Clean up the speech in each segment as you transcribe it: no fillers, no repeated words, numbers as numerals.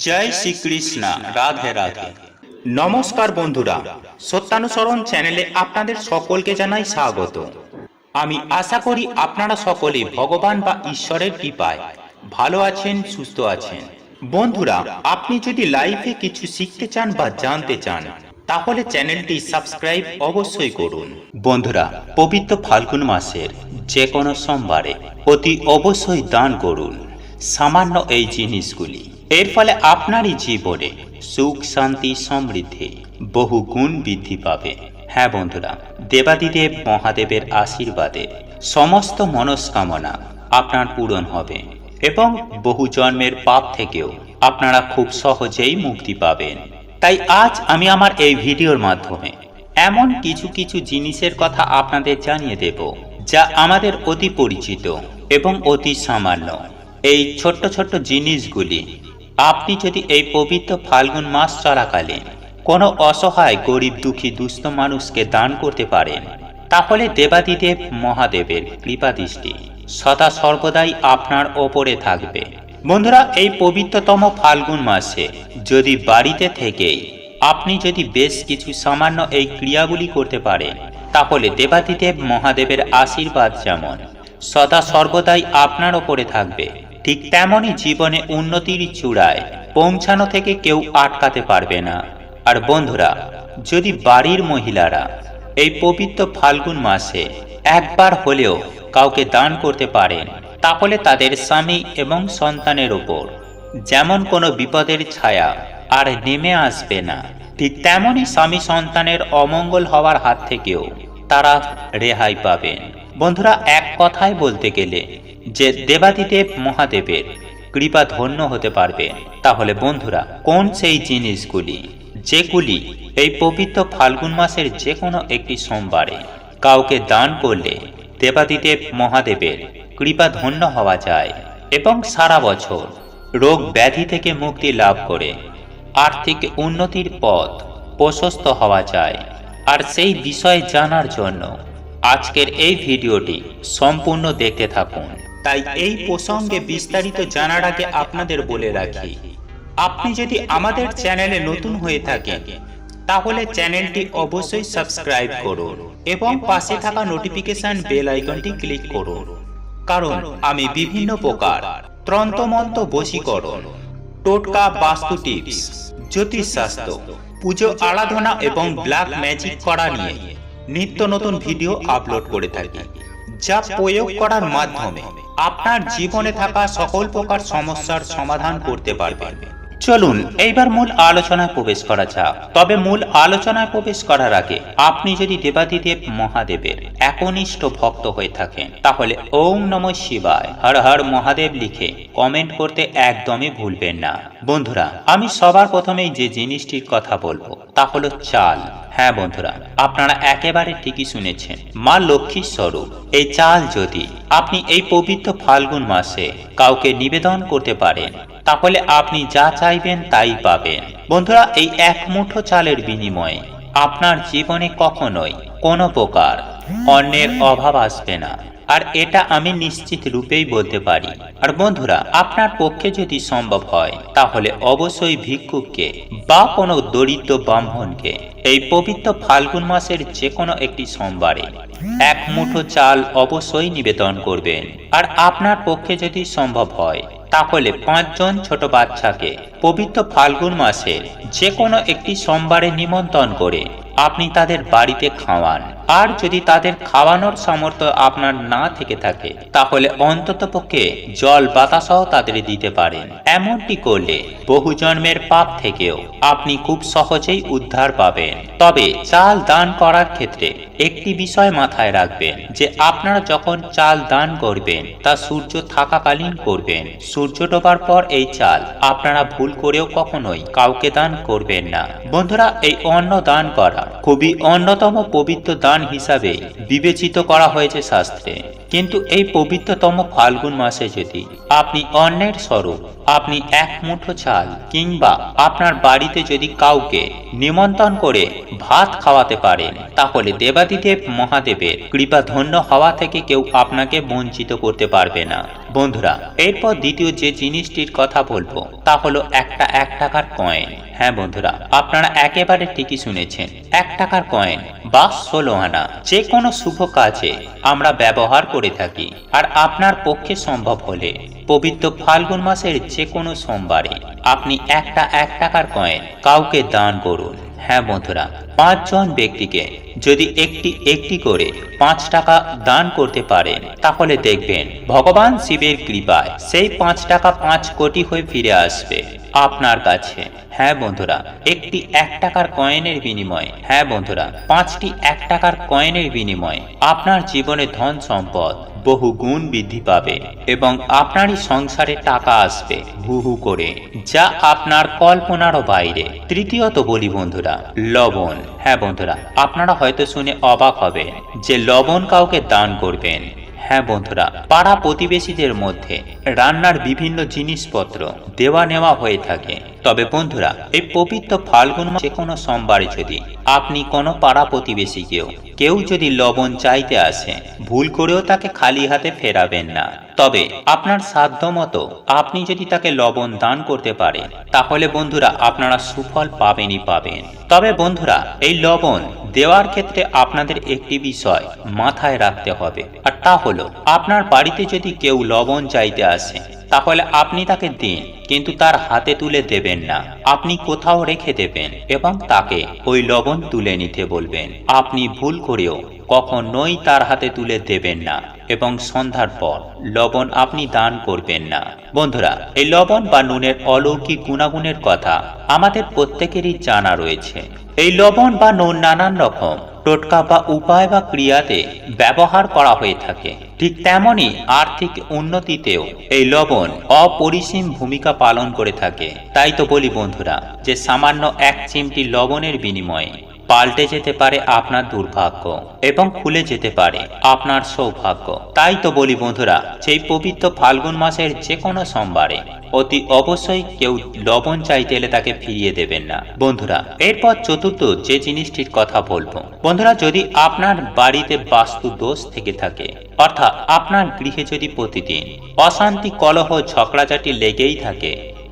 জয় শ্রীকৃষ্ণ। রাধে রাধে। নমস্কার বন্ধুরা, সত্যানুসরণ চ্যানেলে আপনাদের সকলকে জানাই স্বাগত। আমি আশা করি আপনারা সকলে ভগবান বা ঈশ্বরের কৃপায় ভালো আছেন, সুস্থ আছেন। বন্ধুরা, আপনি যদি লাইফে কিছু শিখতে চান বা জানতে চান তাহলে চ্যানেলটি সাবস্ক্রাইব অবশ্যই করুন। বন্ধুরা, পবিত্র ফাল্গুন মাসের যে কোনো সোমবারে অতি অবশ্যই দান করুন সামান্য এই জিনিসগুলি। এর ফলে আপনারই জীবনে সুখ, শান্তি, সমৃদ্ধি বহু গুণ বৃদ্ধি পাবে। হ্যাঁ বন্ধুরা, দেবাদিদেব মহাদেবের আশীর্বাদে সমস্ত মনস্কামনা আপনার পূরণ হবে এবং বহু জন্মের পাপ থেকেও আপনারা খুব সহজেই মুক্তি পাবেন। তাই আজ আমি আমার এই ভিডিওর মাধ্যমে এমন কিছু কিছু জিনিসের কথা আপনাদের জানিয়ে দেব যা আমাদের অতি পরিচিত এবং অতি সামান্য। এই ছোট্ট ছোট্ট জিনিসগুলি আপনি যদি এই পবিত্র ফাল্গুন মাস চলাকালীন কোনো অসহায়, গরিব, দুঃখী, দুস্থ মানুষকে দান করতে পারেন তাহলে দেবাদিদেব মহাদেবের কৃপা দৃষ্টি সদা সর্বদাই আপনার ওপরে থাকবে। বন্ধুরা, এই পবিত্রতম ফাল্গুন মাসে যদি বাড়িতে থেকেই আপনি যদি বেশ কিছু সামান্য এই ক্রিয়াগুলি করতে পারেন তাহলে দেবাদিদেব মহাদেবের আশীর্বাদ যেমন সদা সর্বদাই আপনার ওপরে থাকবে, ঠিক তেমনই জীবনে উন্নতির চূড়ায় পৌঁছানো থেকে কেউ আটকাতে পারবে না। আর বন্ধুরা, যদি বাড়ির মহিলারা এই পবিত্র ফাল্গুন মাসে একবার হলেও কাউকে দান করতে পারেন তাহলে তাদের স্বামী এবং সন্তানের ওপর যেমন কোনো বিপদের ছায়া আর নেমে আসবে না, ঠিক তেমনই স্বামী সন্তানের অমঙ্গল হওয়ার হাত থেকেও তারা রেহাই পাবেন। বন্ধুরা, এক কথায় বলতে গেলে যে দেবাদিদেব মহাদেবের কৃপা ধন্য হতে পারবে। তাহলে বন্ধুরা, কোন সেই জিনিসগুলি যেগুলি এই পবিত্র ফাল্গুন মাসের যে কোনো একটি সোমবারে কাউকে দান করলে দেবাদিদেব মহাদেবের কৃপা ধন্য হওয়া যায় এবং সারা বছর রোগ ব্যাধি থেকে মুক্তি লাভ করে আর্থিক উন্নতির পথ প্রশস্ত হওয়া যায়। আর সেই বিষয় জানার জন্য আজকের এই ভিডিওটি সম্পূর্ণ দেখতে থাকুন। তাই এই প্রসঙ্গে বিস্তারিত জানার আগে আপনাদের বলে রাখি, আপনি যদি আমাদের চ্যানেলে নতুন হয়ে থাকেন তাহলে চ্যানেলটি অবশ্যই সাবস্ক্রাইব করুন এবং পাশে থাকা নোটিফিকেশন বেল আইকনটি ক্লিক করুন, কারণ আমি বিভিন্ন প্রকার তন্ত্রমন্ত্র, বশীকরণ, টোটকা, বাস্তু টিপস, জ্যোতিষশাস্ত্র, পুজো আরাধনা এবং ব্ল্যাক ম্যাজিক করা নিয়ে নিত্য নতুন ভিডিও আপলোড করে থাকি, যা প্রয়োগ করার মাধ্যমে আপনার জীবনে থাকা সকল প্রকার সমস্যার সমাধান করতে পারবেন। চলুন এইবার মূল আলোচনায় প্রবেশ করা যাক। তবে মূল আলোচনায় প্রবেশ করার আগে আপনি যদি দেবাদিদেব মহাদেবের একনিষ্ঠ ভক্ত হয়ে থাকেন তাহলে ওম নমঃ শিবায়, হর হর মহাদেব লিখে কমেন্ট করতে একদমই ভুলবেন না। বন্ধুরা, আমি সবার প্রথমেই যে জিনিসটির কথা বলবো তা হলো চাল। হ্যাঁ বন্ধুরা, আপনারা একেবারে ঠিকই শুনেছেন, মা লক্ষ্মীর স্বরূপ এই চাল যদি আপনি এই পবিত্র ফাল্গুন মাসে কাউকে নিবেদন করতে পারেন তাহলে আপনি যা চাইবেন তাই পাবেন। বন্ধুরা, এই এক মুঠো চালের বিনিময়ে আপনার জীবনে কখনোই কোনো প্রকার অন্যের অভাব আসবে না, আর এটা আমি নিশ্চিত রূপেই বলতে পারি। আর বন্ধুরা, আপনার পক্ষে যদি সম্ভব হয় তাহলে অবশ্যই ভিক্ষুককে বা কোনো দরিদ্র ব্রাহ্মণকে এই পবিত্র ফাল্গুন মাসের যে কোনো একটি সোমবারে এক মুঠো চাল অবশ্যই নিবেদন করবেন। আর আপনার পক্ষে যদি সম্ভব হয় তাহলে 5 জন ছোট বাচ্চাকে পবিত্র ফাল্গুন মাসে যে কোনো একটি সোমবারে নিমন্ত্রণ করে আপনি তাদের বাড়িতে খাওয়ান। আর যদি তাদের খাওয়ানোর সামর্থ্য আপনার না থেকে থাকে তাহলে অন্ততপক্ষে জল বাতাসও তাদের দিতে পারেন। এমনটি করলে বহু জন্মের পাপ থেকেও আপনি খুব সহজেই উদ্ধার পাবেন। তবে চাল দান করার ক্ষেত্রে একটি বিষয় মাথায় রাখবেন যে আপনারা যখন চাল দান করবেন তা সূর্য থাকাকালীন করবেন। সূর্য ডোবার পর এই চাল আপনারা ভুল করেও কখনোই কাউকে দান করবেন না। বন্ধুরা, এই অন্ন দান করা খুবই অন্যতম পবিত্র দান হিসাবে বিবেচিত করা হয়েছে শাস্ত্রে, কিন্তু এই পবিত্রতম ফাল্গুন মাসে যদি আপনি অন্নের স্বরূপ আপনি এক মুঠো চাল কিংবা আপনার বাড়িতে যদি কাউকে নিমন্ত্রণ করে ভাত খাওয়াতে পারেন তাহলে দেবাদিদেব মহাদেবের কৃপা ধন্য হওয়া থেকে কেউ আপনাকে বঞ্চিত করতে পারবে না। বন্ধুরা, এরপর দ্বিতীয় যে জিনিসটির কথা বলবো তা হলো একটা 1 টাকার কয়েন। হ্যাঁ বন্ধুরা, আপনারা একেবারে ঠিকই শুনেছেন, 1 টাকার কয়েন বা 16 আনা যে কোনো শুভ কাজে আমরা ব্যবহার করে থাকি। আর আপনার পক্ষে সম্ভব হলে পবিত্র ফাল্গুন মাসের যে কোনো সোমবারে আপনি একটা 1 টাকার কয়েন কাউকে দান করুন। হ্যাঁ বন্ধুরা, 5 জন ব্যক্তিকে যদি একটি একটি করে 5 টাকা দান করতে পারেন তাহলে দেখবেন ভগবান শিবের কৃপায় সেই 5 টাকা 5 কোটি হয়ে ফিরে আসবে আপনার কাছে। হ্যাঁ বন্ধুরা, একটি 1 টাকার কয়েনের বিনিময়ে, হ্যাঁ বন্ধুরা, 5টি 1 টাকার কয়েনের বিনিময়ে আপনার জীবনে ধন সম্পদ বহু গুণ বৃদ্ধি পাবে এবং আপনারই সংসারে টাকা আসবে হু হু করে, যা আপনার কল্পনারও বাইরে। তৃতীয়ত বলি বন্ধুরা, লবণ। হ্যাঁ বন্ধুরা, আপনারা হয়তো শুনে অবাক হবেন যে লবণ কাউকে দান করবেন। হ্যাঁ বন্ধুরা, পাড়া প্রতিবেশীদের মধ্যে রান্নার বিভিন্ন জিনিসপত্র দেওয়া নেওয়া হয়ে থাকে। তবে বন্ধুরা, এই পবিত্র ফাল্গুন মাসে কোনো সোমবারে যদি আপনি কোনো পাড়া প্রতিবেশীকেও কেউ যদি লবণ চাইতে আসে, ভুল করেও তাকে খালি হাতে ফেরাবেন না। তবে আপনার সাধ্য মতো আপনি যদি তাকে লবণ দান করতে পারেন তাহলে বন্ধুরা আপনারা সুফল পাবেনই পাবেন। তবে বন্ধুরা, এই লবণ দেওয়ার ক্ষেত্রে আপনাদের একটি বিষয় মাথায় রাখতে হবে, আর তা হলো আপনার বাড়িতে যদি কেউ লবণ চাইতে আসে তাহলে আপনি তাকে দিন, কিন্তু তার হাতে তুলে দেবেন না। আপনি কোথাও রেখে দেবেন এবং তাকে ওই লবণ তুলে নিতে বলবেন। আপনি ভুল করেও কখনোই তার হাতে তুলে দেবেন না এবং সন্ধ্যার পর লবণ আপনি দান করবেন না। বন্ধুরা, এই লবণ বা নুনের অলৌকিক গুণাগুণের কথা আমাদের প্রত্যেকেরই জানা রয়েছে। এই লবণ বা নুন নানান রকম টোটকা বা উপায় বা ক্রিয়াতে ব্যবহার করা হয়ে থাকে। ঠিক তেমনি আর্থিক উন্নতিতেও এই লবণ অপরিসীম ভূমিকা পালন করে থাকে। তাই তো বলি বন্ধুরা, যে সামান্য 1 চিমটি লবণের বিনিময়ে পাল্টে যেতে পারে আপনার দুর্ভাগ্য এবং খুলে যেতে পারে আপনার সৌভাগ্য। তাই তো বলি বন্ধুরা, সেই পবিত্র ফাল্গুন মাসের যে কোনো সোমবারে অতি অবশ্যই কেউ লবণ চাইতে এলে তাকে ফিরিয়ে দেবেন না। বন্ধুরা, এরপর চতুর্থ যে জিনিসটির কথা বলবো, বন্ধুরা, যদি আপনার বাড়িতে বাস্তু দোষ থেকে থাকে, অর্থাৎ আপনার গৃহে যদি প্রতিদিন অশান্তি কলহ ঝগড়াঝাটি লেগেই থাকে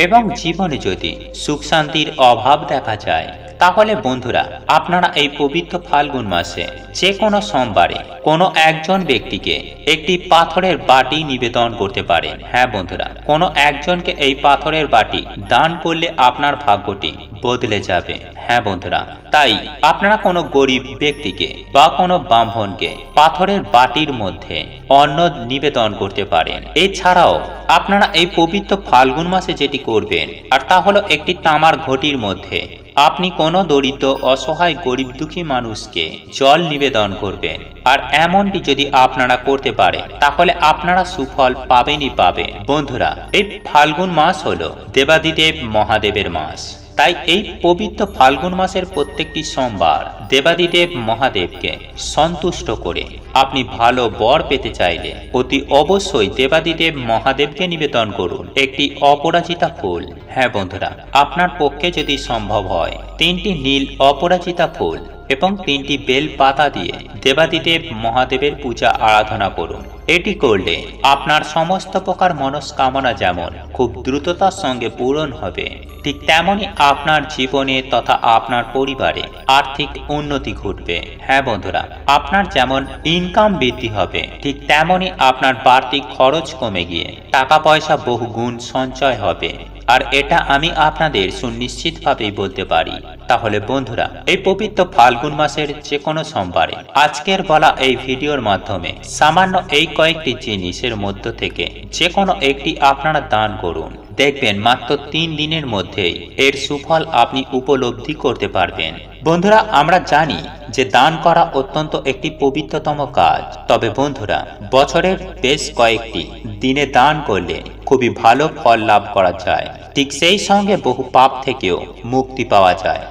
এবং জীবনে যদি সুখ শান্তির অভাব দেখা যায়, তাহলে বন্ধুরা আপনারা এই পবিত্র ফাল্গুন মাসে যে কোনো সোমবারে কোনো একজন ব্যক্তিকে একটি পাথরের বাটি নিবেদন করতে পারেন। হ্যাঁ বন্ধুরা, কোনো একজনকে এই পাথরের বাটি দান করলে আপনার ভাগ্যটি বদলে যাবে। হ্যাঁ বন্ধুরা, তাই আপনারা কোনো গরিব ব্যক্তিকে বা কোনো ব্রাহ্মণকে পাথরের বাটির মধ্যে অন্ন নিবেদন করতে পারেন। এছাড়াও আপনারা এই পবিত্র ফাল্গুন মাসে যেটি করবেন, আর তা হলো একটি তামার ঘটির মধ্যে আপনি কোনো দরিদ্র অসহায় গরিব দুঃখী মানুষকে জল নিবেদন করবেন। আর এমনটি যদি আপনারা করতে পারেন তাহলে আপনারা সুফল পাবেনই পাবেন। বন্ধুরা, এই ফাল্গুন মাস হলো দেবাদিদেব মহাদেবের মাস। তাই এই পবিত্র ফাল্গুন মাসের প্রত্যেকটি সোমবার দেবাদিদেব মহাদেবকে সন্তুষ্ট করে আপনি ভালো বর পেতে চাইলে অতি অবশ্যই দেবাদিদেব মহাদেবকে নিবেদন করুন একটি অপরাজিতা ফুল। হ্যাঁ বন্ধুরা, আপনার পক্ষে যদি সম্ভব হয় 3টি নীল অপরাজিতা ফুল এবং 3টি বেল পাতা দিয়ে দেবাদিদেব মহাদেবের পূজা আরাধনা করুন। এটি করলে আপনার সমস্ত প্রকার মনস্কামনা যেমন খুব দ্রুততার সঙ্গে পূরণ হবে, ঠিক তেমনি আপনার জীবনে তথা আপনার পরিবারে আর্থিক উন্নতি ঘটবে। হ্যাঁ বন্ধুরা, আপনার যেমন ইনকাম বৃদ্ধি হবে, ঠিক তেমনি আপনার বাড়তি খরচ কমে গিয়ে টাকা পয়সা বহু গুণ সঞ্চয় হবে। আর এটা আমি আপনাদের সুনিশ্চিতভাবেই বলতে পারি। তাহলে বন্ধুরা, এই পবিত্র ফাল্গুন মাসের যে কোনো সোমবারে আজকের বলা এই ভিডিওর মাধ্যমে সামান্য এই কয়েকটি জিনিসের মধ্য থেকে যে কোনো একটি আপনারা দান করুন। দেখবেন মাত্র 3 দিনের মধ্যেই এর সুফল আপনি উপলব্ধি করতে পারবেন। বন্ধুরা, আমরা জানি যে দান করা অত্যন্ত একটি পবিত্রতম কাজ। তবে বন্ধুরা, বছরের বেশ কয়েকটি দিনে দান করলে খুবই ভালো ফল লাভ করা যায়, ঠিক সেই সঙ্গে বহু পাপ থেকেও মুক্তি পাওয়া যায়।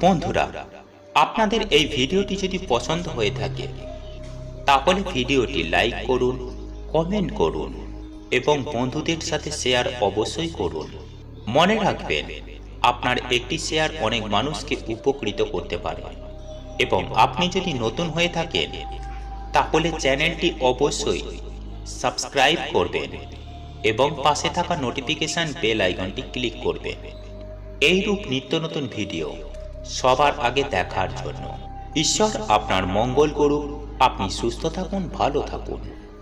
বন্ধুরা, আপনাদের এই ভিডিওটি যদি পছন্দ হয়ে থাকে তাহলে ভিডিওটি লাইক করুন, কমেন্ট করুন এবং বন্ধুদের সাথে শেয়ার অবশ্যই করুন। মনে রাখবেন, আপনার একটি শেয়ার অনেক মানুষকে উপকৃত করতে পারে। এবং আপনি যদি নতুন হয়ে থাকেন তাহলে চ্যানেলটি অবশ্যই সাবস্ক্রাইব করবেন এবং পাশে থাকা নোটিফিকেশন বেল আইকনটি ক্লিক করবেন এইরূপ নিত্য নতুন ভিডিও সবার আগে দেখার জন্য। ঈশ্বর আপনার মঙ্গল করুক। আপনি সুস্থ থাকুন, ভালো থাকুন।